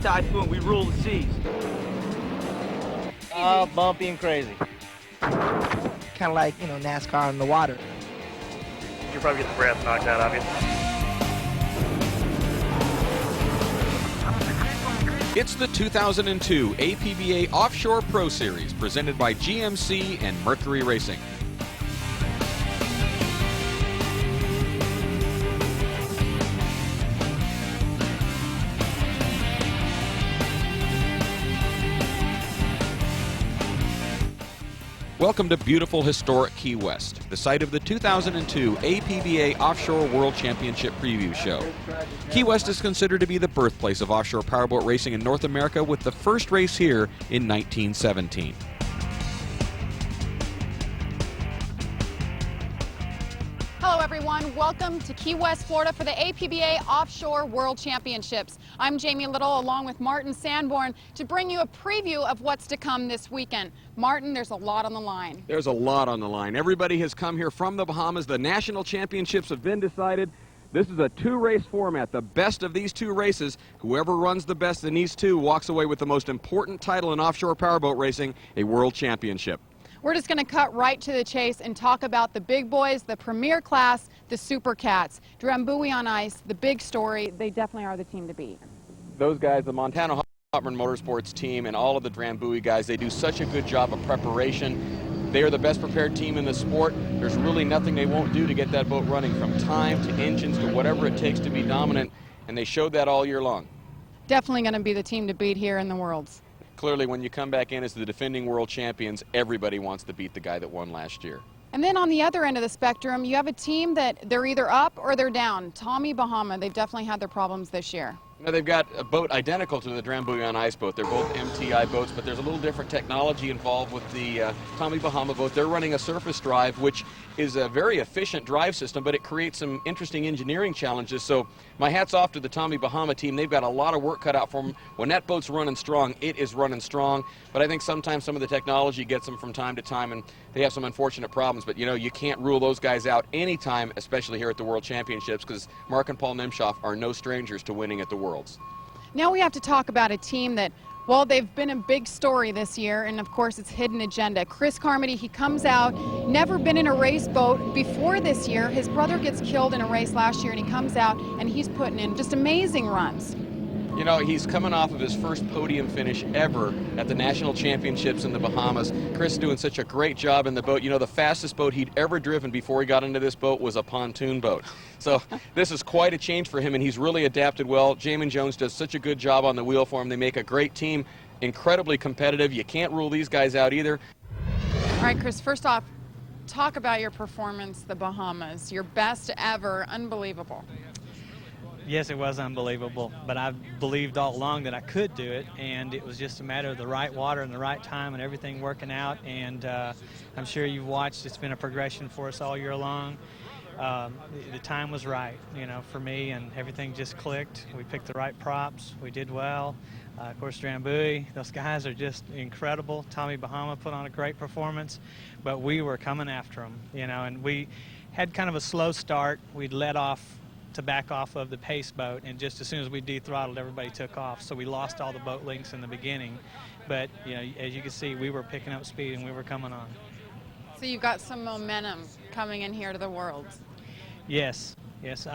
typhoon, we rule the seas. Bumpy and crazy. Kind of like, you know, NASCAR in the water. You'll probably get the breath knocked out of you. It's the 2002 APBA Offshore Pro Series presented by GMC and Mercury Racing. Welcome to beautiful, historic Key West, the site of the 2002 APBA Offshore World Championship Preview Show. Key West is considered to be the birthplace of offshore powerboat racing in North America, with the first race here in 1917. Hello everyone, welcome to Key West, Florida for the APBA Offshore World Championships. I'm Jamie Little along with Martin Sanborn to bring you a preview of what's to come this weekend. Martin, there's a lot on the line. There's a lot on the line. Everybody has come here from the Bahamas. The national championships have been decided. This is a two-race format. The best of these two races, whoever runs the best in these two walks away with the most important title in offshore powerboat racing, a world championship. We're just going to cut right to the chase and talk about the big boys, the premier class, the Super Cats. Drambuie on ice, the big story. They definitely are the team to beat. Those guys, the Montana Hotman Motorsports team and all of the Drambuie guys, they do such a good job of preparation. They are the best prepared team in the sport. There's really nothing they won't do to get that boat running, from time to engines to whatever it takes to be dominant, and they showed that all year long. Definitely going to be the team to beat here in the Worlds. Clearly, when you come back in as the defending world champions, everybody wants to beat the guy that won last year. And then on the other end of the spectrum, you have a team that they're either up or they're down. Tommy Bahama, they've definitely had their problems this year. Now, they've got a boat identical to the Drambuie on ice boat. They're both MTI boats, but there's a little different technology involved with the Tommy Bahama boat. They're running a surface drive, which is a very efficient drive system, but it creates some interesting engineering challenges. So my hat's off to the Tommy Bahama team. They've got a lot of work cut out for them. When that boat's running strong, it is running strong. But I think sometimes some of the technology gets them from time to time, and they have some unfortunate problems. But, you know, you can't rule those guys out anytime, especially here at the World Championships, because Mark and Paul Nemshoff are no strangers to winning at the Worlds. Now we have to talk about a team that, well, they've been a big story this year, and of course it's Hidden Agenda. Chris Carmody, he comes out, never been in a race boat before this year. His brother gets killed in a race last year, and he comes out and he's putting in just amazing runs. You know, he's coming off of his first podium finish ever at the National Championships in the Bahamas. Chris doing such a great job in the boat. You know, the fastest boat he'd ever driven before he got into this boat was a pontoon boat. So this is quite a change for him, and he's really adapted well. Jamin Jones does such a good job on the wheel for him. They make a great team, incredibly competitive. You can't rule these guys out either. All right, Chris, first off, talk about your performance, the Bahamas. Your best ever, unbelievable. Yes, it was unbelievable, but I believed all along that I could do it, and it was just a matter of the right water and the right time and everything working out. And I'm sure you've watched, it's been a progression for us all year long. The time was right, you know, for me, and everything just clicked. We picked the right props. We did well. Of course, Drambuie, those guys are just incredible. Tommy Bahama put on a great performance, but we were coming after them, you know, and we had kind of a slow start. We'd let off to back off of the pace boat, and just as soon as we dethrottled, everybody took off. So we lost all the boat links in the beginning. But, you know, as you can see, we were picking up speed and we were coming on. So you've got some momentum coming in here to the Worlds. Yes, yes.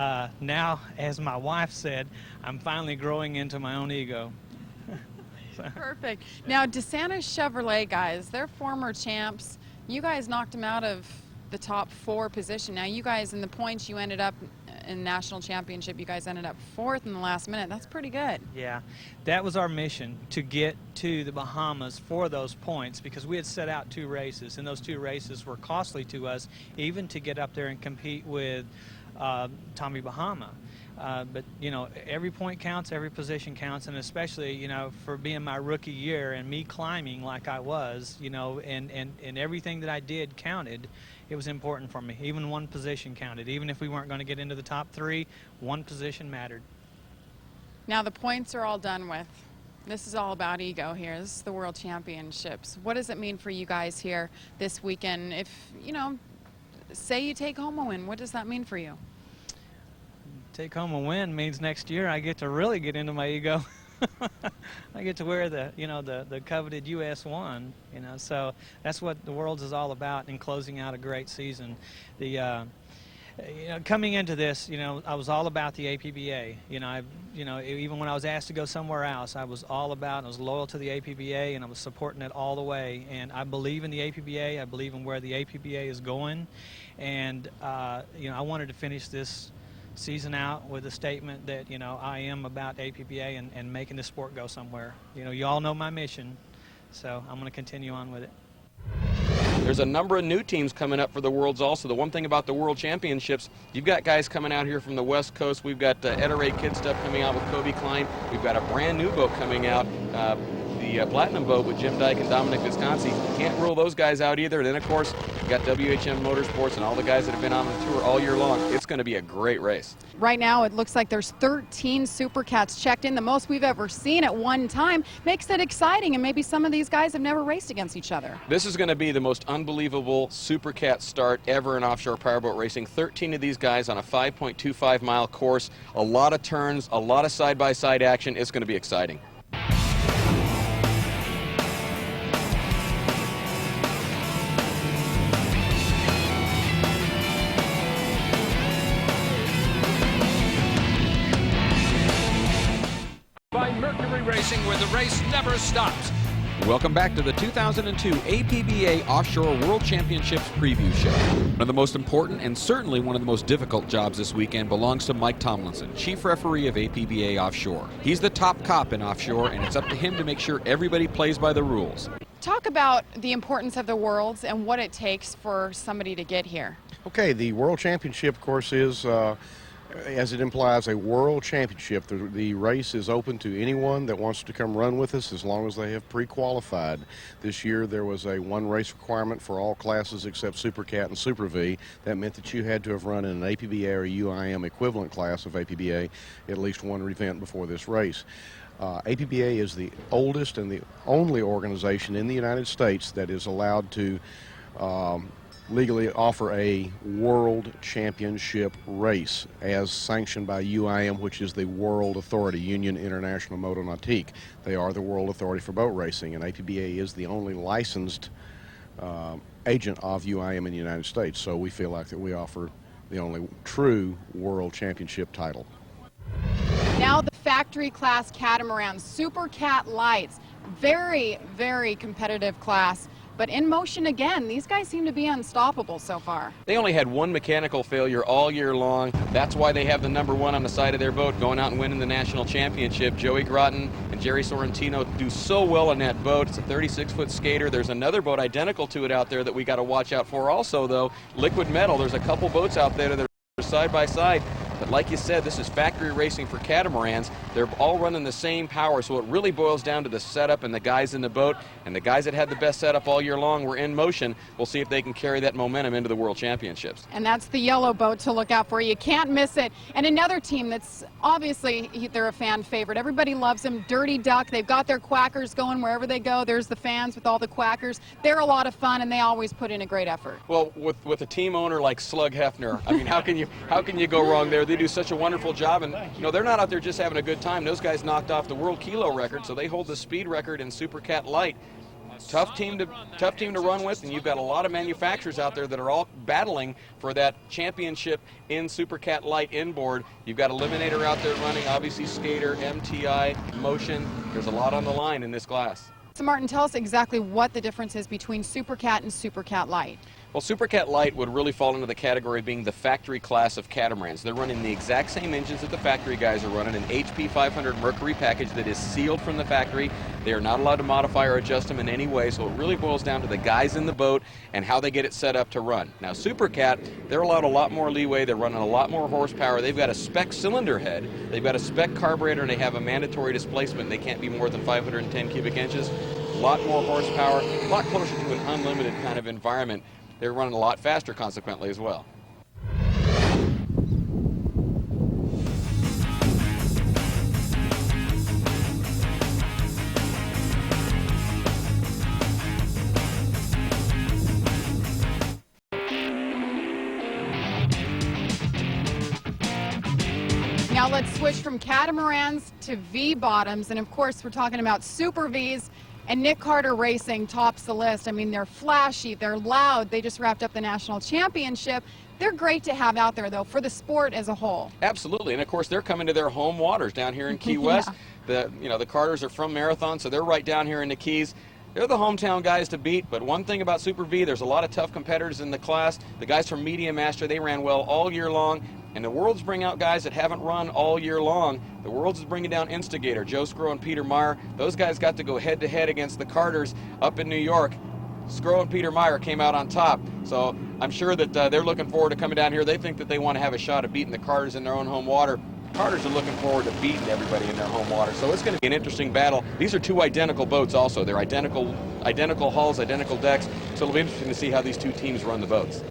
Now, as my wife said, I'm finally growing into my own ego. So. Perfect. Now, DeSantis Chevrolet guys, they're former champs. You guys knocked them out of the top 4 position. Now, you guys in the points, you ended up in national championship, you guys ended up 4th in the last minute. That's pretty good. Yeah, that was our mission, to get to the Bahamas for those points, because we had set out 2 races, and those 2 races were costly to us, even to get up there and compete with Tommy Bahama. But, you know, every point counts, every position counts, and especially, you know, for being my rookie year and me climbing like I was, you know, and everything that I did counted. It was important for me. Even one position counted. Even if we weren't going to get into the top 3, one position mattered. Now the points are all done with. This is all about ego here. This is the World Championships. What does it mean for you guys here this weekend? If, you know, say you take home a win, what does that mean for you? Take home a win means next year I get to really get into my ego. I get to wear the coveted US 1, so that's what the Worlds is all about in closing out a great season. Coming into this, I was all about the APBA. Even when I was asked to go somewhere else, I was all about, and I was loyal to the APBA, and I was supporting it all the way. And I believe in the APBA. I believe in where the APBA is going. And, I wanted to finish this season out with a statement that, I am about APBA and making the sport go somewhere. You all know my mission, so I'm going to continue on with it. There's a number of new teams coming up for the Worlds also. The one thing about the World Championships, you've got guys coming out here from the West Coast. We've got Ettore Kid stuff coming out with Kobe Klein. We've got a brand new boat coming out, the Platinum boat with Jim Dyke and Dominic Visconti. Can't rule those guys out either. And then, of course, you've got WHM Motorsports and all the guys that have been on the tour all year long. It's going to be a great race. Right now, it looks like there's 13 Super Cats checked in, the most we've ever seen at one time. Makes it exciting, and maybe some of these guys have never raced against each other. This is going to be the most unbelievable Super Cat start ever in offshore powerboat racing. 13 of these guys on a 5.25-mile course. A lot of turns, a lot of side-by-side action. It's going to be exciting. Where the race never stops. Welcome back to the 2002 APBA Offshore World Championships Preview Show. One of the most important and certainly one of the most difficult jobs this weekend belongs to Mike Tomlinson, Chief Referee of APBA Offshore. He's the top cop in offshore, and it's up to him to make sure everybody plays by the rules. Talk about the importance of the Worlds and what it takes for somebody to get here. Okay, the World Championship, of course, is as it implies, a world championship. The race is open to anyone that wants to come run with us as long as they have pre-qualified. This year there was a one race requirement for all classes except Super Cat and Super V. That meant that you had to have run in an APBA or UIM equivalent class of APBA at least one event before this race. APBA is the oldest and the only organization in the United States that is allowed to legally offer a world championship race as sanctioned by UIM, which is the world authority, Union International Moto Nautique. They are the world authority for boat racing, and APBA is the only licensed agent of UIM in the United States. So we feel like that we offer the only true world championship title. Now the factory class catamaran, Super Cat Lights, very, very competitive class. But in motion again, these guys seem to be unstoppable so far. They only had one mechanical failure all year long. That's why they have the #1 on the side of their boat, going out and winning the national championship. Joey Groton and Jerry Sorrentino do so well on that boat. It's a 36-foot skater. There's another boat identical to it out there that we got to watch out for also, though. Liquid Metal. There's a couple boats out there that are side by side. But like you said, this is factory racing for catamarans. They're all running the same power, so it really boils down to the setup and the guys in the boat. And the guys that had the best setup all year long were in motion. We'll see if they can carry that momentum into the World Championships. And that's the yellow boat to look out for. You can't miss it. And another team that's obviously, they're a fan favorite. Everybody loves them. Dirty Duck. They've got their quackers going wherever they go. There's the fans with all the quackers. They're a lot of fun, and they always put in a great effort. Well, with a team owner like Slug Hefner, I mean, how can you go wrong there? They do such a wonderful job, and they're not out there just having a good time. Those guys knocked off the world kilo record, so they hold the speed record in Super Cat Light. Tough team to run with, and you've got a lot of manufacturers out there that are all battling for that championship in Super Cat Light inboard. You've got Eliminator out there running, obviously Skater, MTI, Motion. There's a lot on the line in this class. So Martin, tell us exactly what the difference is between Super Cat and Super Cat Light. Well, Super Cat Light would really fall into the category of being the factory class of catamarans. They're running the exact same engines that the factory guys are running, an HP 500 Mercury package that is sealed from the factory. They are not allowed to modify or adjust them in any way, so it really boils down to the guys in the boat and how they get it set up to run. Now, Super Cat, they're allowed a lot more leeway. They're running a lot more horsepower. They've got a spec cylinder head. They've got a spec carburetor, and they have a mandatory displacement. They can't be more than 510 cubic inches. A lot more horsepower, a lot closer to an unlimited kind of environment. They're running a lot faster, consequently, as well. Now Now let's switch from catamarans to V-bottoms, and of course we're talking about Super Vs, and Nick Carter Racing tops the list. I mean, they're flashy, they're loud, they just wrapped up the national championship. They're great to have out there, though, for the sport as a whole. Absolutely, and of course they're coming to their home waters down here in Key West. The Carters are from Marathon, so they're right down here in the Keys. They're the hometown guys to beat, but one thing about Super V, there's a lot of tough competitors in the class. The guys from Media Master, they ran well all year long, and the Worlds bring out guys that haven't run all year long. The Worlds is bringing down Instigator, Joe Scrow and Peter Meyer. Those guys got to go head-to-head against the Carters up in New York. Scrow and Peter Meyer came out on top, so I'm sure that they're looking forward to coming down here. They think that they want to have a shot at beating the Carters in their own home water. Carters are looking forward to beating everybody in their home water, so it's going to be an interesting battle. These are two identical boats also. They're identical hulls, identical decks, so it'll be interesting to see how these two teams run the boats.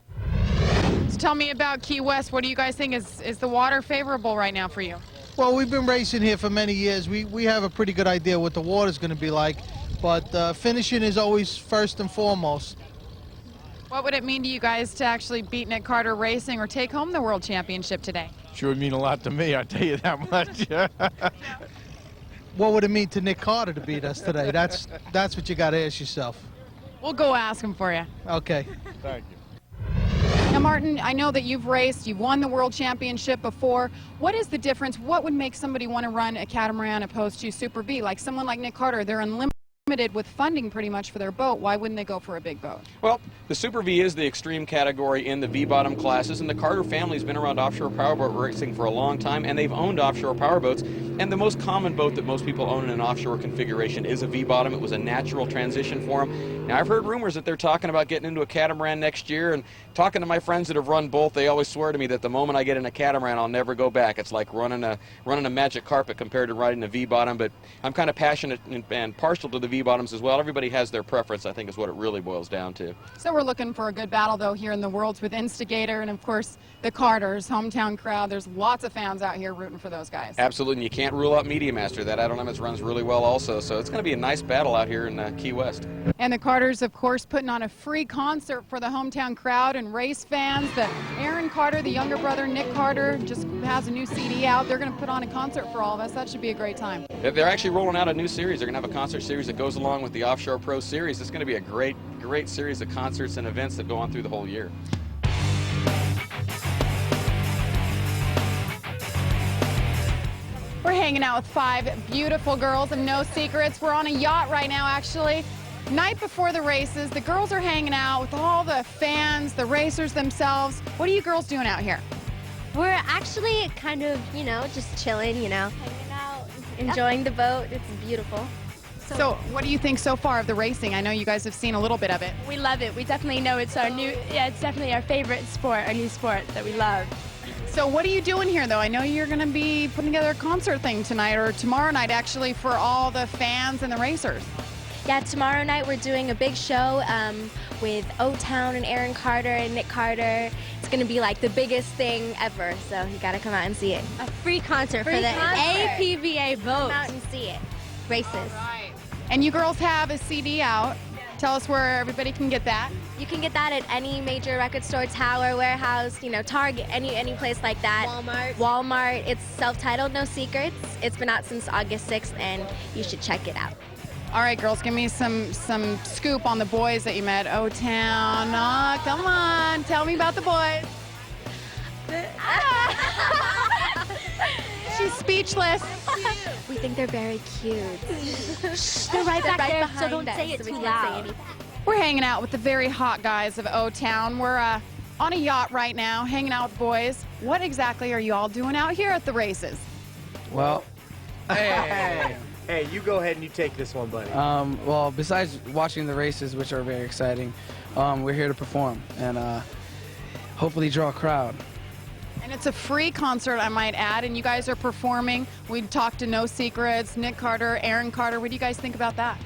So tell me about Key West. What do you guys think? Is the water favorable right now for you? Well, we've been racing here for many years. We have a pretty good idea what the water's going to be like, but finishing is always first and foremost. What would it mean to you guys to actually beat Nick Carter Racing or take home the World Championship today? Sure would mean a lot to me, I'll tell you that much. What would it mean to Nick Carter to beat us today? That's what you got to ask yourself. We'll go ask him for you. Okay. Thank you. Now, Martin, I know that you've raced, you've won the World Championship before. What is the difference? What would make somebody want to run a catamaran opposed to Super V? Like someone like Nick Carter, they're unlimited with funding pretty much for their boat. Why wouldn't they go for a big boat? Well, the Super V is the extreme category in the V-bottom classes, and the Carter family's been around offshore powerboat racing for a long time, and they've owned offshore powerboats. And the most common boat that most people own in an offshore configuration is a V-bottom. It was a natural transition for them. Now, I've heard rumors that they're talking about getting into a catamaran next year, and talking to my friends that have run both, they always swear to me that the moment I get in a catamaran, I'll never go back. It's like running a magic carpet compared to riding a V-bottom, but I'm kind of passionate and partial to the V-bottoms as well. Everybody has their preference, I think, is what it really boils down to. So we're looking for a good battle, though, here in the Worlds with Instigator and, of course, the Carters, hometown crowd. There's lots of fans out here rooting for those guys. Absolutely, and you can't rule out Media Master. That Idle Limits runs really well also, so it's going to be a nice battle out here in Key West. And the Carters, of course, putting on a free concert for the hometown crowd and race fans. The Aaron Carter, the younger brother, Nick Carter, just has a new CD out. They're going to put on a concert for all of us. That should be a great time. They're actually rolling out a new series. They're going to have a concert series that goes along with the Offshore Pro Series. It's going to be a great series of concerts and events that go on through the whole year. We're hanging out with 5 beautiful girls and no secrets. We're on a yacht right now, actually. Night before the races, the girls are hanging out with all the fans, the racers themselves. What are you girls doing out here? We're actually kind of, just chilling, hanging out, enjoying the boat. It's beautiful. So what do you think so far of the racing? I know you guys have seen a little bit of it. We love it. We definitely know it's it's definitely our favorite sport, our new sport that we love. So what are you doing here, though? I know you're going to be putting together a concert thing tonight, or tomorrow night, actually, for all the fans and the racers. Yeah, tomorrow night we're doing a big show with O-Town and Aaron Carter and Nick Carter. It's going to be like the biggest thing ever, so you got to come out and see it. A free concert for the APBA boat. Come out and see it. Races. All right. And you girls have a CD out. Tell us where everybody can get that. You can get that at any major record store, Tower, Warehouse, Target, any place like that. Walmart. It's self-titled, No Secrets. It's been out since August 6th, and you should check it out. All right, girls, give me some scoop on the boys that you met. O-Town. Oh, come on. Tell me about the boys. She's speechless. We think they're very cute. They're right back there, so don't say it too loud. We're hanging out with the very hot guys of O-Town. We're on a yacht right now, hanging out with boys. What exactly are you all doing out here at the races? Well, hey, you go ahead and you take this one, buddy. Well, besides watching the races, which are very exciting, we're here to perform and hopefully draw a crowd. And it's a free concert, I might add, and you guys are performing. We talked to No Secrets, Nick Carter, Aaron Carter. What do you guys think about that?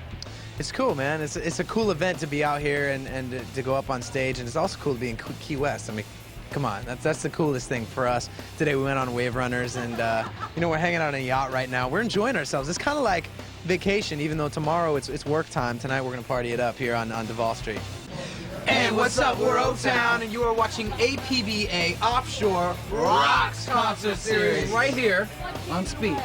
It's cool, man. It's a cool event to be out here and to go up on stage, and it's also cool to be in Key West. I mean, come on, that's the coolest thing for us. Today we went on Wave Runners, and we're hanging out on a yacht right now. We're enjoying ourselves. It's kind of like vacation, even though tomorrow it's work time. Tonight we're gonna party it up here on Duval Street. Hey, what's up? We're O-Town, and you are watching APBA Offshore Rocks Concert Series right here on Speed.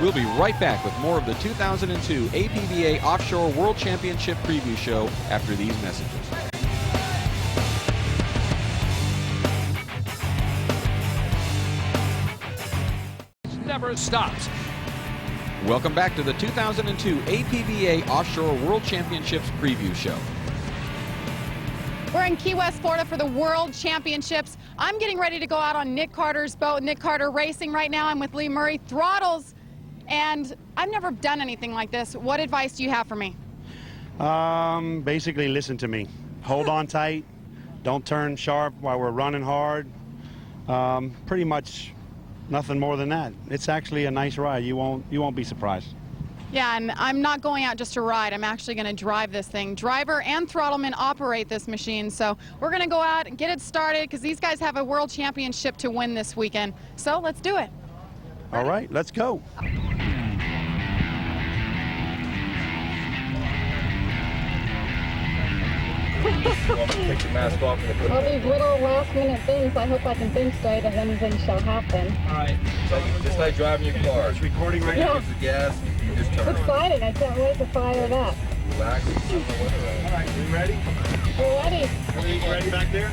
We'll be right back with more of the 2002 APBA Offshore World Championship Preview Show after these messages. Never stops. Welcome back to the 2002 APBA Offshore World Championships Preview Show. We're in Key West, Florida for the World Championships. I'm getting ready to go out on Nick Carter's boat, Nick Carter Racing right now. I'm with Lee Murray, throttles, and I've never done anything like this. What advice do you have for me? Basically listen to me. Hold on tight. Don't turn sharp while we're running hard. Pretty much nothing more than that. It's actually a nice ride. You won't be surprised. Yeah, and I'm not going out just to ride. I'm actually going to drive this thing. Driver and throttleman operate this machine. So we're going to go out and get it started because these guys have a world championship to win this weekend. So let's do it. All right, let's go. Take your mask off and All these little last-minute things, I hope I can think straight, and then things shall happen. all right. Just like driving your car. It's recording right now. Use the gas. You just turn. It's exciting. I can't wait to fire it up. Relax. All right, we ready? We're ready. Everything ready back there?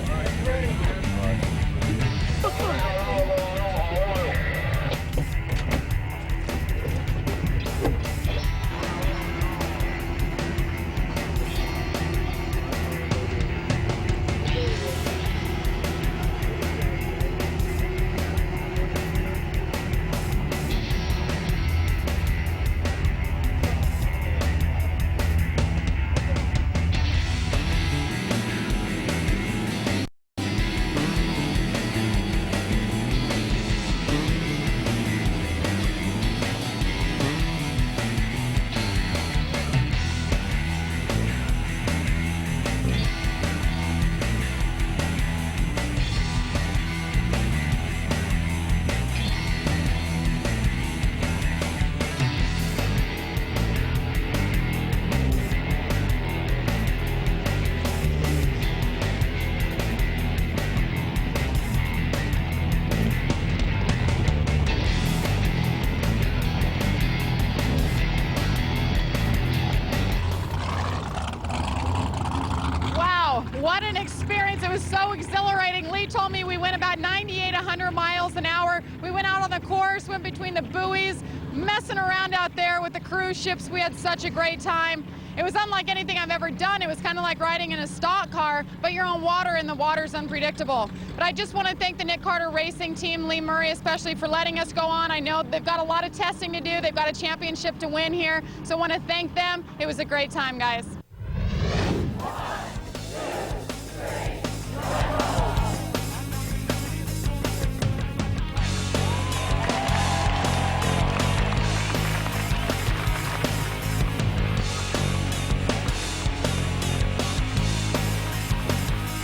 What an experience. It was so exhilarating. Lee told me we went about 98, 100 miles an hour. We went out on the course, went between the buoys, messing around out there with the cruise ships. We had such a great time. It was unlike anything I've ever done. It was kind of like riding in a stock car, but you're on water and the water's unpredictable. But I just want to thank the Nick Carter Racing team, Lee Murray especially, for letting us go on. I know they've got a lot of testing to do. They've got a championship to win here. So I want to thank them. It was a great time, guys.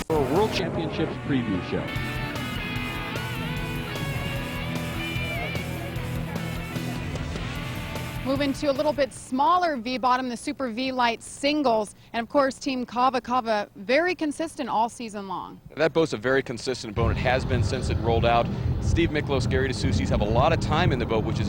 For a World Championships Preview Show. Moving to a little bit smaller V-bottom, the Super V-Light singles. And of course, Team Kava Kava, very consistent all season long. That boat's a very consistent boat. It has been since it rolled out. Steve Miklos, Gary DeSoucies have a lot of time in the boat, which is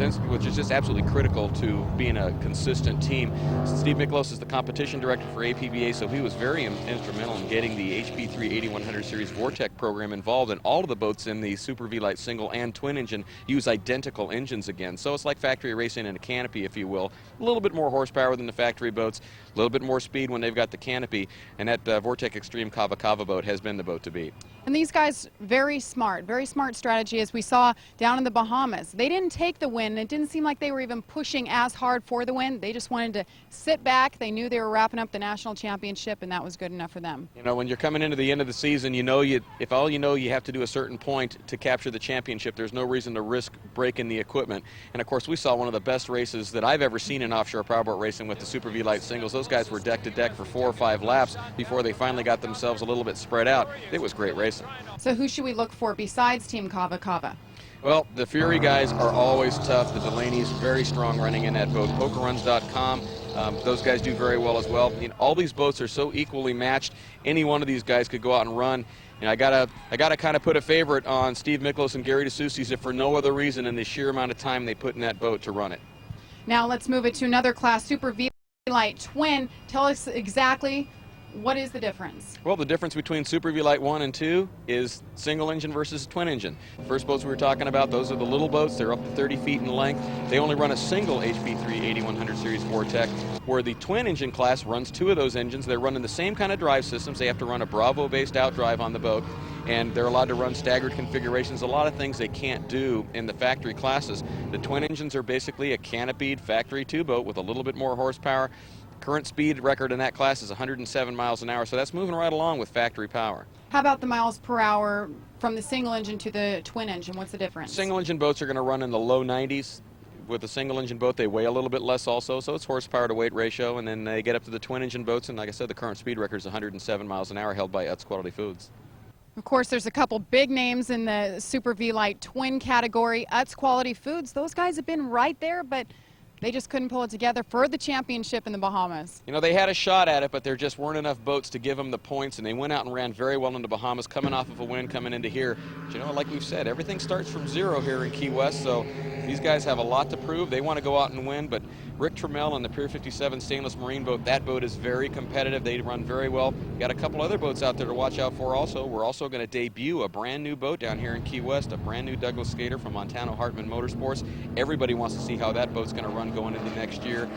just absolutely critical to being a consistent team. Steve Miklos is the competition director for APBA, so he was very instrumental in getting the HP3 8100 Series Vortec program involved, and all of the boats in the Super V-Light single and twin engine use identical engines again. So it's like factory racing in a canopy, if you will. A little bit more horsepower than the factory boats, a little bit more speed when they've got the canopy, and that Vortec Extreme Kava Kava boat has been the boat to beat. And these guys, very smart strategy, as we saw down in the Bahamas. They didn't take the win. It didn't seem like they were even pushing as hard for the win. They just wanted to sit back. They knew they were wrapping up the national championship, and that was good enough for them. You know, when you're coming into the end of the season, you know, if all you know you have to do a certain point to capture the championship, there's no reason to risk breaking the equipment. And of course, we saw one of the best races that I've ever seen in offshore powerboat racing with the Super V-Light singles. Those guys were deck to deck for 4 or 5 laps before they finally got themselves a little bit spread out. It was great racing. So who should we look for besides Team Kava Kava? Well, the Fury guys are always tough. The Delaney's very strong running in that boat. Pokerruns.com, those guys do very well as well. All these boats are so equally matched. Any one of these guys could go out and run. And I gotta kind of put a favorite on Steve Miklos and Gary DeSoucies, if for no other reason than the sheer amount of time they put in that boat to run it. Now let's move it to another class, Super V-Light Twin. Tell us exactly what is the difference? Well, the difference between Super V-Light 1 and 2 is single engine versus twin engine. First boats we were talking about, those are the little boats. They're up to 30 feet in length. They only run a single HP3 8100 series Vortec, where the twin engine class runs 2 of those engines. They're running the same kind of drive systems. They have to run a Bravo-based outdrive on the boat, and they're allowed to run staggered configurations, a lot of things they can't do in the factory classes. The twin engines are basically a canopied factory 2 boat with a little bit more horsepower. Current speed record in that class is 107 miles an hour, so that's moving right along with factory power. How about the miles per hour from the single engine to the twin engine? What's the difference? Single engine boats are going to run in the low 90s. With a single engine boat, they weigh a little bit less also, so it's horsepower to weight ratio, and then they get up to the twin engine boats, and like I said, the current speed record is 107 miles an hour, held by Utz Quality Foods. Of course, there's a couple big names in the Super V-Light Twin category. Utz Quality Foods, those guys have been right there, but they just couldn't pull it together for the championship in the Bahamas. You know, they had a shot at it, but there just weren't enough boats to give them the points, and they went out and ran very well in the Bahamas, coming off of a win coming into here. But, you know, like we've said, everything starts from zero here in Key West, so these guys have a lot to prove. They want to go out and win, but Rick Trammell on the Pier 57 stainless marine boat, that boat is very competitive. They run very well. Got a couple other boats out there to watch out for also. We're also going to debut a brand new boat down here in Key West, a brand new Douglas Skater from Montano Hartman Motorsports. Everybody wants to see how that boat's going to run going into next year.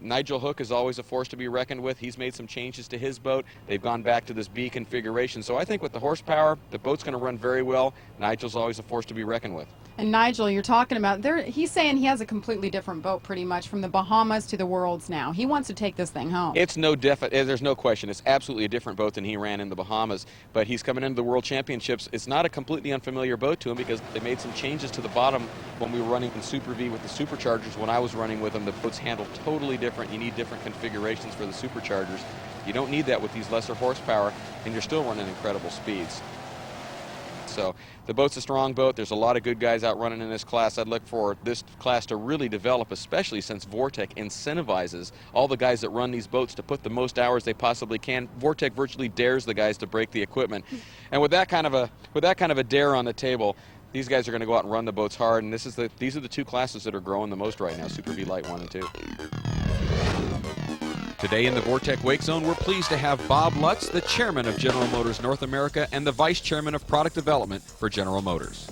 Nigel Hook is always a force to be reckoned with. He's made some changes to his boat. They've gone back to this B configuration. So I think with the horsepower, the boat's going to run very well. Nigel's always a force to be reckoned with. And Nigel, you're talking about, he's saying he has a completely different boat pretty much from the Bahamas to the Worlds now. He wants to take this thing home. It's there's no question. It's absolutely a different boat than he ran in the Bahamas, but he's coming into the World Championships. It's not a completely unfamiliar boat to him because they made some changes to the bottom when we were running in Super V with the superchargers. When I was running with them, the boat's handled totally different. You need different configurations for the superchargers. You don't need that with these lesser horsepower, and you're still running incredible speeds. So the boat's a strong boat. There's a lot of good guys out running in this class. I'd look for this class to really develop, especially since Vortec incentivizes all the guys that run these boats to put the most hours they possibly can. Vortec virtually dares the guys to break the equipment. And with that kind of a dare on the table, these guys are going to go out and run the boats hard, and these are the 2 classes that are growing the most right now, Super V Light 1 and 2. Today in the Vortec Wake Zone, we're pleased to have Bob Lutz, the chairman of General Motors North America and the vice chairman of product development for General Motors.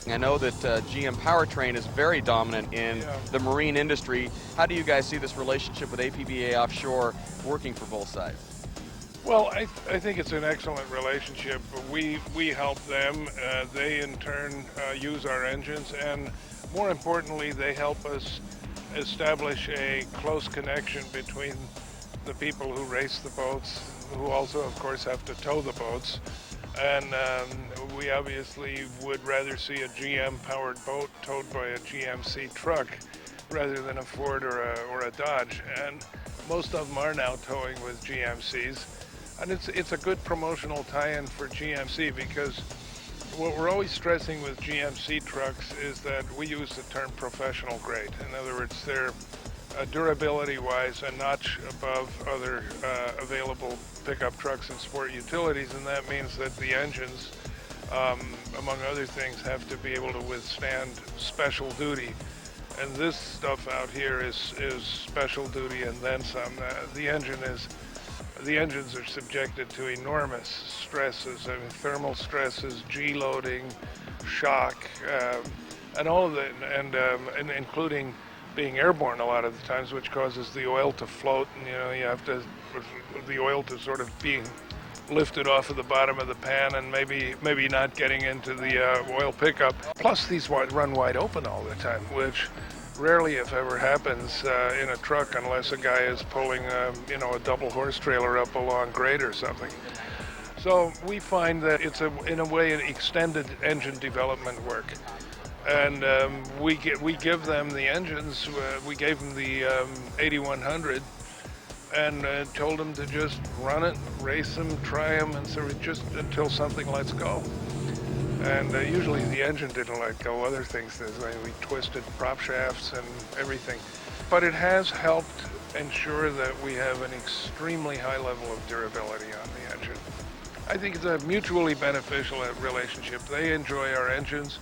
I know that GM Powertrain is very dominant in the marine industry. How do you guys see this relationship with APBA Offshore working for both sides? Well, I think it's an excellent relationship. We help them. They in turn use our engines, and more importantly, they help us establish a close connection between the people who race the boats, who also, of course, have to tow the boats. And we obviously would rather see a GM-powered boat towed by a GMC truck rather than a Ford or a Dodge. And most of them are now towing with GMCs. And it's a good promotional tie-in for GMC, because what we're always stressing with GMC trucks is that we use the term professional grade. In other words, they're durability-wise a notch above other available pickup trucks and sport utilities, and that means that the engines, among other things, have to be able to withstand special duty. And this stuff out here is special duty and then some. The engines are subjected to enormous stresses, I mean, thermal stresses, G-loading, shock, and all of that, and including being airborne a lot of the times, which causes the oil to float, and you have to, the oil to sort of be lifted off of the bottom of the pan and maybe not getting into the oil pickup. Plus these run wide open all the time, which rarely if ever happens in a truck unless a guy is pulling a double horse trailer up a long grade or something. So we find that it's in a way an extended engine development work. And we give them the engines. We gave them the 8100 and told them to just run it, race them, try them, and so just until something lets go. And usually the engine didn't let go. Other things, we twisted prop shafts and everything. But it has helped ensure that we have an extremely high level of durability on the engine. I think it's a mutually beneficial relationship. They enjoy our engines.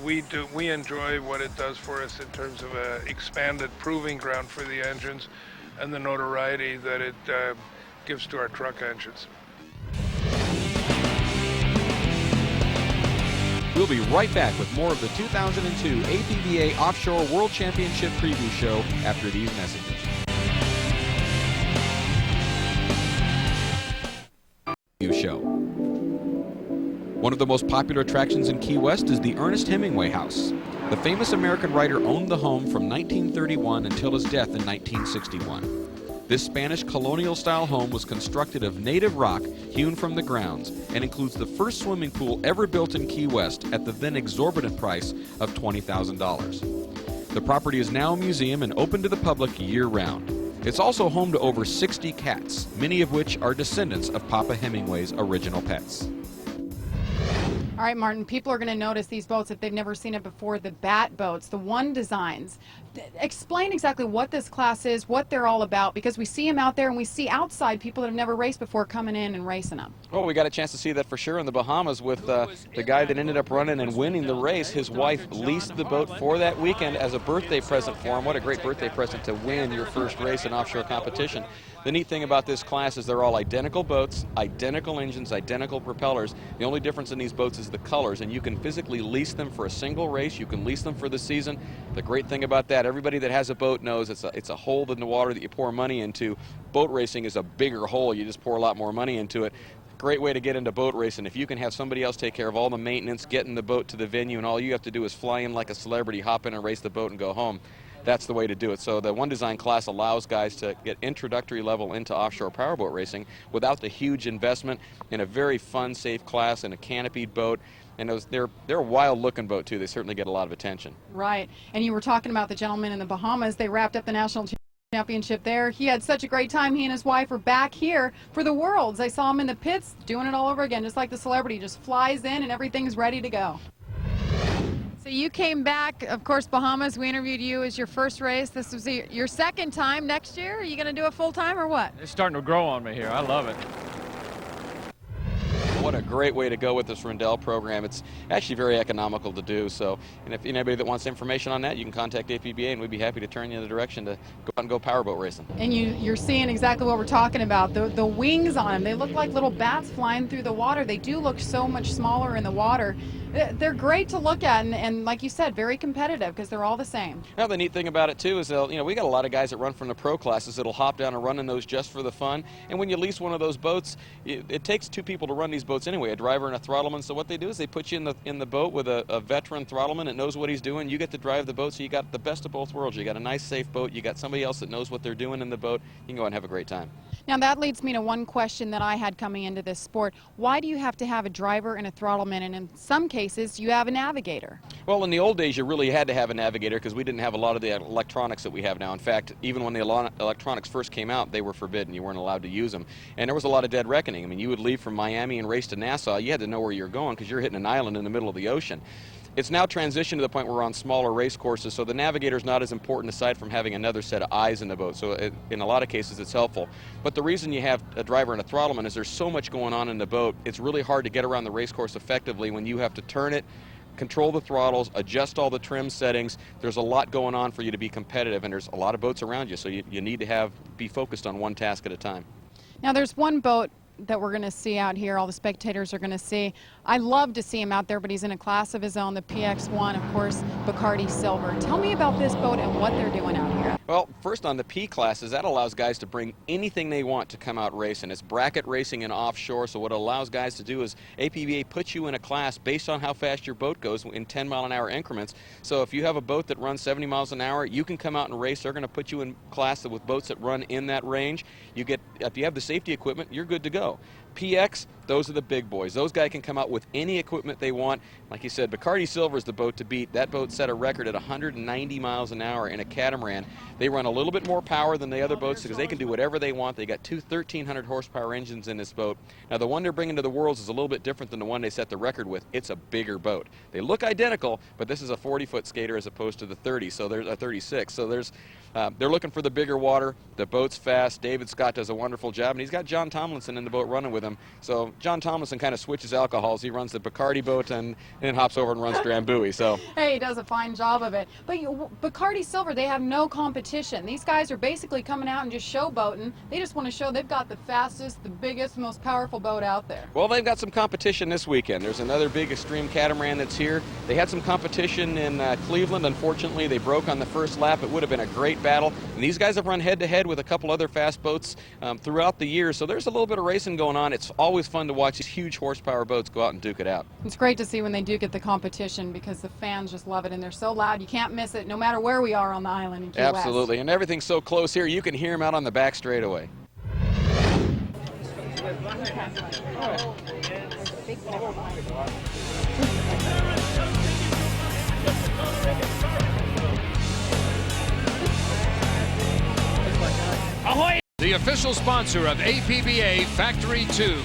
We enjoy what it does for us in terms of an expanded proving ground for the engines and the notoriety that it gives to our truck engines. We'll be right back with more of the 2002 APBA Offshore World Championship Preview Show after these messages. Show. One of the most popular attractions in Key West is the Ernest Hemingway House. The famous American writer owned the home from 1931 until his death in 1961. This Spanish colonial-style home was constructed of native rock hewn from the grounds and includes the first swimming pool ever built in Key West at the then exorbitant price of $20,000. The property is now a museum and open to the public year-round. It's also home to over 60 cats, many of which are descendants of Papa Hemingway's original pets. All right, Martin, people are going to notice these boats if they've never seen it before, the Bat boats, the One Designs. Explain exactly what this class is, what they're all about, because we see them out there and we see outside people that have never raced before coming in and racing them. Well, we got a chance to see that for sure in the Bahamas with the guy that ended up running and winning the race. His wife leased the boat for that weekend as a birthday present for him. What a great birthday present to win your first race in offshore competition. The neat thing about this class is they're all identical boats, identical engines, identical propellers. The only difference in these boats is the colors, and you can physically lease them for a single race. You can lease them for the season. The great thing about that, everybody that has a boat knows it's a hole in the water that you pour money into. Boat racing is a bigger hole. You just pour a lot more money into it. Great way to get into boat racing. If you can have somebody else take care of all the maintenance, getting the boat to the venue, and all you have to do is fly in like a celebrity, hop in and race the boat and go home, that's the way to do it. So the One Design class allows guys to get introductory level into offshore powerboat racing without the huge investment, in a very fun, safe class, in a canopied boat. And they're a wild-looking boat, too. They certainly get a lot of attention. Right. And you were talking about the gentleman in the Bahamas. They wrapped up the national championship there. He had such a great time. He and his wife are back here for the Worlds. I saw him in the pits doing it all over again, just like the celebrity. Just flies in and everything's ready to go. So you came back, of course, Bahamas. We interviewed you as your first race. This was your second time. Next year, are you going to do it full time or what? It's starting to grow on me here. I love it. What a great way to go with this Rendell program. It's actually very economical to do. So, and if anybody that wants information on that, you can contact APBA, and we'd be happy to turn you in the direction to go out and go powerboat racing. And you're seeing exactly what we're talking about. The wings on them, they look like little bats flying through the water. They do look so much smaller in the water. They're great to look at, and like you said, very competitive because they're all the same. Now the neat thing about it too is we got a lot of guys that run from the pro classes that'll hop down and run in those just for the fun. And when you lease one of those boats, it takes two people to run these boats anyway, a driver and a throttleman. So what they do is they put you in the boat with a veteran throttleman that knows what he's doing. You get to drive the boat, so you got the best of both worlds. You got a nice, safe boat. You got somebody else that knows what they're doing in the boat. You can go and have a great time. Now that leads me to one question that I had coming into this sport. Why do you have to have a driver and a throttleman, and in some cases you have a navigator? Well, in the old days you really had to have a navigator because we didn't have a lot of the electronics that we have now. In fact, even when the electronics first came out, they were forbidden. You weren't allowed to use them. And there was a lot of dead reckoning. I mean, you would leave from Miami and race to Nassau. You had to know where you're going because you're hitting an island in the middle of the ocean. It's now transitioned to the point where we're on smaller race courses, so the navigator's not as important aside from having another set of eyes in the boat. So in a lot of cases it's helpful. But the reason you have a driver and a throttleman is there's so much going on in the boat. It's really hard to get around the race course effectively when you have to turn it, control the throttles, adjust all the trim settings. There's a lot going on for you to be competitive, and there's a lot of boats around you, so you need to be focused on one task at a time. Now there's one boat that we're going to see out here, all the spectators are going to see. I love to see him out there, but he's in a class of his own, the PX1, of course, Bacardi Silver. Tell me about this boat and what they're doing out here. Well, first on the P classes, that allows guys to bring anything they want to come out racing. It's bracket racing and offshore, so what it allows guys to do is APBA puts you in a class based on how fast your boat goes in 10-mile-an-hour increments. So if you have a boat that runs 70 miles an hour, you can come out and race. They're going to put you in class with boats that run in that range. If you have the safety equipment, you're good to go. PX, those are the big boys. Those guys can come out with any equipment they want. Like you said, Bacardi Silver is the boat to beat. That boat set a record at 190 miles an hour in a catamaran. They run a little bit more power than the other boats because they can do whatever they want. They got two 1,300 horsepower engines in this boat. Now, the one they're bringing to the Worlds is a little bit different than the one they set the record with. It's a bigger boat. They look identical, but this is a 40-foot skater as opposed to the 30, so there's a 36. So they're looking for the bigger water. The boat's fast. David Scott does a wonderful job, and he's got John Tomlinson in the boat running with him. So John Tomlinson kind of switches alcohols. He runs the Bacardi boat and then hops over and runs Drambuie. So hey, he does a fine job of it. But Bacardi Silver, they have no competition. These guys are basically coming out and just showboating. They just want to show they've got the fastest, the biggest, most powerful boat out there. well, they've got some competition this weekend. There's another big extreme catamaran that's here. They had some competition in Cleveland. Unfortunately, they broke on the first lap. It would have been a great battle. And these guys have run head-to-head with a couple other fast boats throughout the year. So there's a little bit of racing going on. It's always fun to watch these huge horsepower boats go out and duke it out. It's great to see when they do get the competition because the fans just love it, and they're so loud you can't miss it no matter where we are on the island in Key West. Absolutely, and everything's so close here, you can hear them out on the back straightaway. Ahoy! The official sponsor of APBA Factory 2.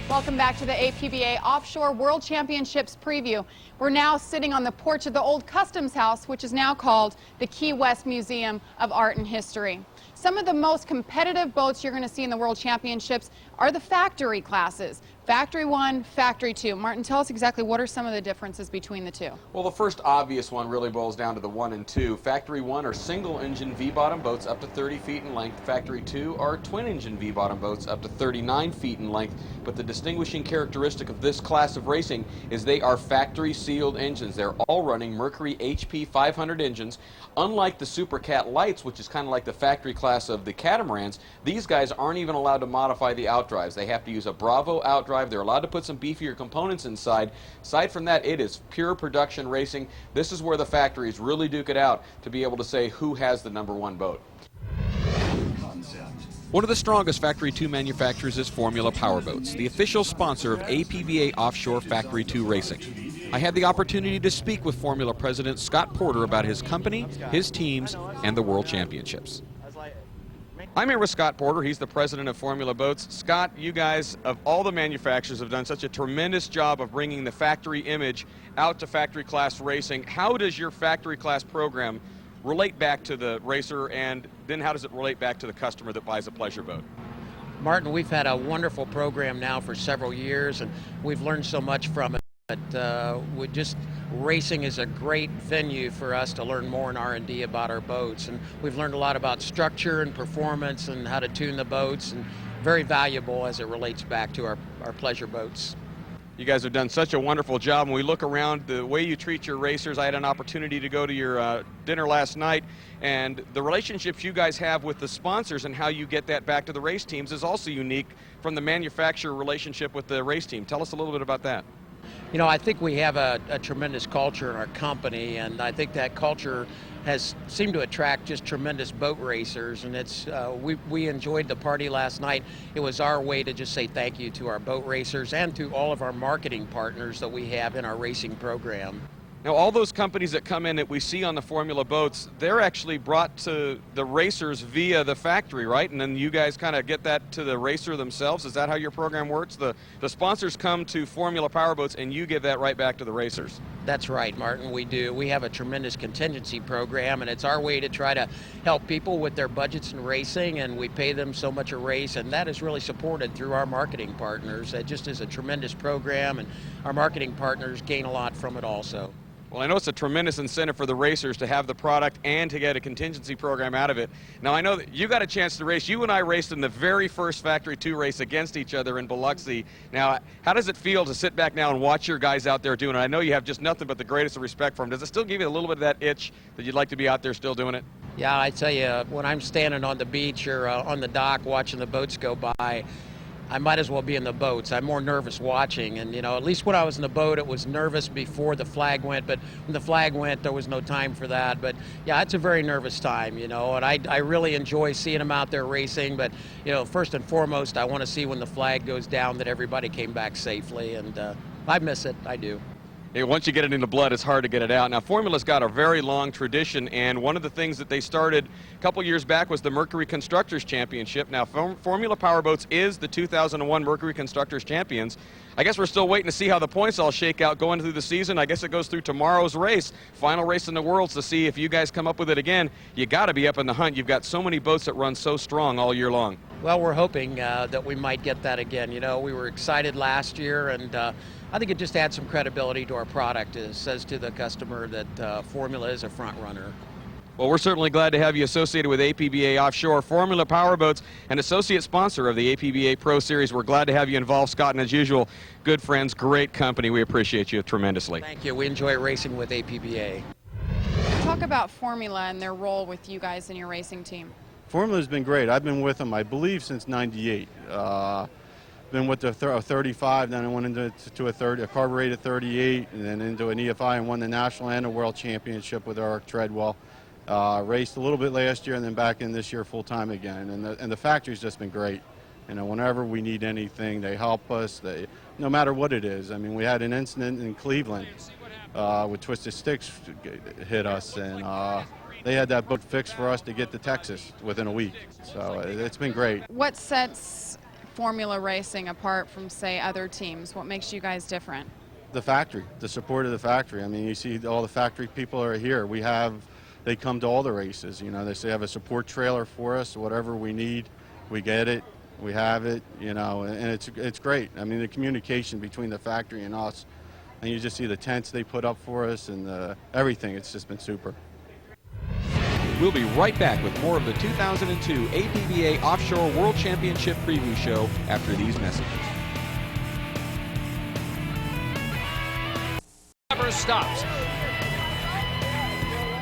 Welcome back to the APBA Offshore World Championships preview. We're now sitting on the porch of the old Customs House, which is now called the Key West Museum of Art and History. Some of the most competitive boats you're going to see in the World Championships are the factory classes. Factory 1, Factory 2. Martin, tell us exactly what are some of the differences between the two. Well, the first obvious one really boils down to the 1 and 2. Factory 1 are single-engine V-bottom boats up to 30 feet in length. Factory 2 are twin-engine V-bottom boats up to 39 feet in length. But the distinguishing characteristic of this class of racing is they are factory-sealed engines. They're all running Mercury HP 500 engines. Unlike the Super Cat Lights, which is kind of like the factory class of the catamarans, these guys aren't even allowed to modify the outdrives. They have to use a Bravo outdrive. They're allowed to put some beefier components inside. Aside from that, it is pure production racing. This is where the factories really duke it out to be able to say who has the #1 boat. One of the strongest Factory 2 manufacturers is Formula Powerboats, the official sponsor of APBA Offshore Factory 2 Racing. I had the opportunity to speak with Formula President Scott Porter about his company, his teams, and the World Championships. I'm here with Scott Porter. He's the president of Formula Boats. Scott, you guys, of all the manufacturers, have done such a tremendous job of bringing the factory image out to factory class racing. How does your factory class program relate back to the racer, and then how does it relate back to the customer that buys a pleasure boat? Martin, we've had a wonderful program now for several years, and we've learned so much from it. Racing is a great venue for us to learn more in R&D about our boats, and we've learned a lot about structure and performance and how to tune the boats, and very valuable as it relates back to our pleasure boats. You guys have done such a wonderful job. When we look around the way you treat your racers, I had an opportunity to go to your dinner last night, and the relationships you guys have with the sponsors and how you get that back to the race teams is also unique from the manufacturer relationship with the race team. Tell us a little bit about that. You know, I think we have a tremendous culture in our company, and I think that culture has seemed to attract just tremendous boat racers, and it's we enjoyed the party last night. It was our way to just say thank you to our boat racers and to all of our marketing partners that we have in our racing program. Now, all those companies that come in that we see on the Formula boats, they're actually brought to the racers via the factory, right? And then you guys kind of get that to the racer themselves. Is that how your program works? The sponsors come to Formula Powerboats and you give that right back to the racers? That's right, Martin, we do. We have a tremendous contingency program, and it's our way to try to help people with their budgets in racing, and we pay them so much a race, and that is really supported through our marketing partners. It just is a tremendous program, and our marketing partners gain a lot from it also. Well, I know it's a tremendous incentive for the racers to have the product and to get a contingency program out of it. Now, I know that you got a chance to race. You and I raced in the very first Factory 2 race against each other in Biloxi. Now, how does it feel to sit back now and watch your guys out there doing it? I know you have just nothing but the greatest of respect for them. Does it still give you a little bit of that itch that you'd like to be out there still doing it? Yeah, I tell you, when I'm standing on the beach or on the dock watching the boats go by, I might as well be in the boats. I'm more nervous watching, and you know, at least when I was in the boat, it was nervous before the flag went, but when the flag went, there was no time for that. But yeah, it's a very nervous time, you know, and I really enjoy seeing them out there racing, but you know, first and foremost, I want to see when the flag goes down that everybody came back safely, and I miss it, I do. Once you get it in the blood, it's hard to get it out. Now, Formula's got a very long tradition, and one of the things that they started a couple years back was the Mercury Constructors Championship. Now, Formula Powerboats is the 2001 Mercury Constructors Champions. I guess we're still waiting to see how the points all shake out going through the season. I guess it goes through tomorrow's race, final race in the Worlds, to see if you guys come up with it again. You got to be up in the hunt. You've got so many boats that run so strong all year long. Well, we're hoping that we might get that again. You know, we were excited last year, and I think it just adds some credibility to our product. It says to the customer that Formula is a front runner. Well, we're certainly glad to have you associated with APBA Offshore. Formula Powerboats, an associate sponsor of the APBA Pro Series. We're glad to have you involved, Scott, and as usual, good friends, great company. We appreciate you tremendously. Thank you. We enjoy racing with APBA. Talk about Formula and their role with you guys and your racing team. Formula's been great. I've been with them, I believe, since '98. Been with the 35, then I went into a carbureted 38, and then into an EFI and won the national and a world championship with Eric Treadwell. Raced a little bit last year and then back in this year full time again. And the factory's just been great. You know, whenever we need anything, they help us. No matter what it is. I mean, we had an incident in Cleveland with Twisted Sticks hit us, and they had that boat fixed for us to get to Texas within a week. So it's been great. What sets Formula Racing apart from, say, other teams? What makes you guys different? The factory, the support of the factory. I mean, you see all the factory people are here. They come to all the races. You know, they have a support trailer for us. Whatever we need, we get it, we have it, you know, and it's great. I mean, the communication between the factory and us, and you just see the tents they put up for us and everything. It's just been super. We'll be right back with more of the 2002 APBA Offshore World Championship Preview Show after these messages. Never stops.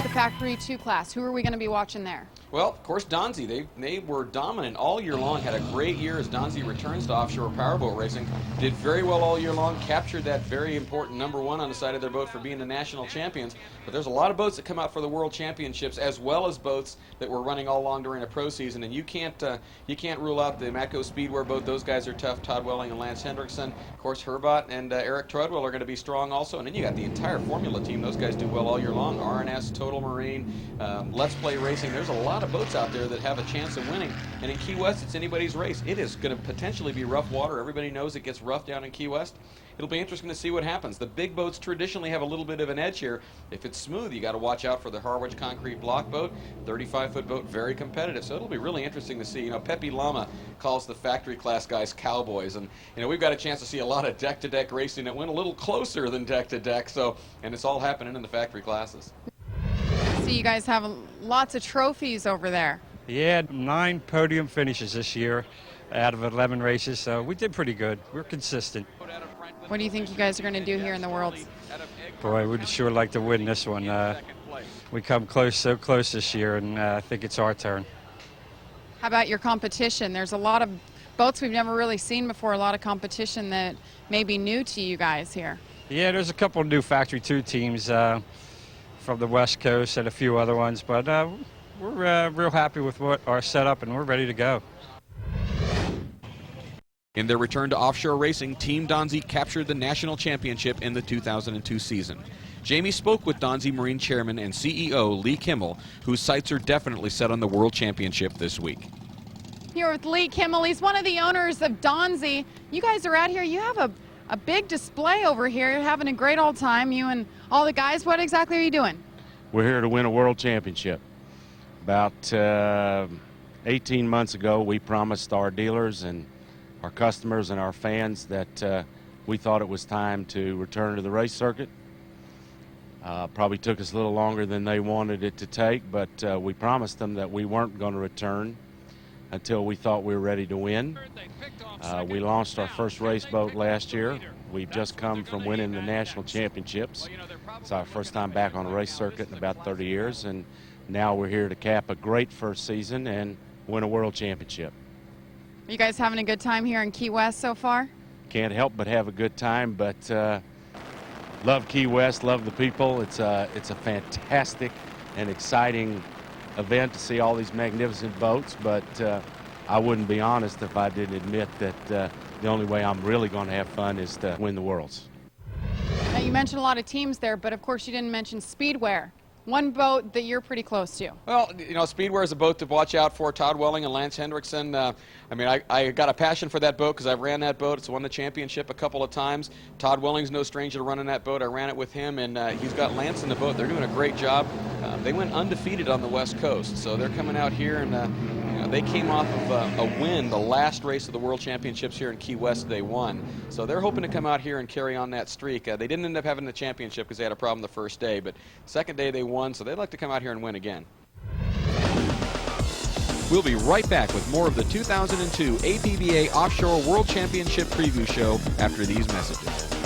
The Factory 2 class, who are we going to be watching there? Well, of course, Donzi. They were dominant all year long, had a great year as Donzi returns to offshore powerboat racing. Did very well all year long, captured that very important #1 on the side of their boat for being the national champions. But there's a lot of boats that come out for the World Championships, as well as boats that were running all along during a pro season. And you can't rule out the Matco Speedware boat. Those guys are tough. Todd Welling and Lance Hendrickson. Of course, Herbot and Eric Treadwell are going to be strong also. And then you got the entire Formula team. Those guys do well all year long. R&S, Total Marine, Let's Play Racing. There's a lot of boats out there that have a chance of winning, and in Key West it's anybody's race. It is going to potentially be rough water. Everybody knows it gets rough down in Key West. It'll be interesting to see what happens. The big boats traditionally have a little bit of an edge here. If it's smooth, you got to watch out for the Harwich concrete block boat. 35-foot boat, very competitive. So it'll be really interesting to see. You know, Pepe Lama calls the factory class guys cowboys, and you know, we've got a chance to see a lot of deck-to-deck racing that went a little closer than deck-to-deck. So, and it's all happening in the factory classes. So you guys have lots of trophies over there. Yeah, 9 podium finishes this year out of 11 races, so we did pretty good. We're consistent. What do you think you guys are going to do here in the Worlds? Boy, we'd sure like to win this one. We come close, so close this year, and I think it's our turn. How about your competition? There's a lot of boats we've never really seen before, a lot of competition that may be new to you guys here. Yeah, there's a couple of new Factory 2 teams from the West Coast and a few other ones, but we're real happy with what our setup, and we're ready to go. In their return to offshore racing, Team Donzi captured the national championship in the 2002 season. Jamie spoke with Donzi Marine Chairman and CEO Lee Kimmel, whose sights are definitely set on the World Championship this week. Here with Lee Kimmel, he's one of the owners of Donzi. You guys are out here, you have a big display over here. You're having a great old time, you and all the guys. What exactly are you doing? We're here to win a world championship. About 18 months ago, we promised our dealers and our customers and our fans that we thought it was time to return to the race circuit. Probably took us a little longer than they wanted it to take, but we promised them that we weren't going to return until we thought we were ready to win. We launched our first race boat last year. We've just come from winning the national championships. It's our first time back on the race circuit in about 30 years, and now we're here to cap a great first season and win a world championship. Are you guys having a good time here in Key West so far? Can't help but have a good time, but love Key West, love the people. It's a fantastic and exciting event to see all these magnificent boats, but I wouldn't be honest if I didn't admit that the only way I'm really going to have fun is to win the Worlds. Now, you mentioned a lot of teams there, but of course you didn't mention Speedware. One boat that you're pretty close to. Well, you know, Speedware is a boat to watch out for. Todd Welling and Lance Hendrickson. I mean, I got a passion for that boat because I ran that boat. It's won the championship a couple of times. Todd Welling's no stranger to running that boat. I ran it with him, and he's got Lance in the boat. They're doing a great job. They went undefeated on the West Coast, so they're coming out here, and you know, they came off of a win the last race of the World Championships here in Key West. They won, so they're hoping to come out here and carry on that streak. They didn't end up having the championship because they had a problem the first day, but second day they won, so they'd like to come out here and win again. We'll be right back with more of the 2002 APBA Offshore World Championship Preview Show after these messages.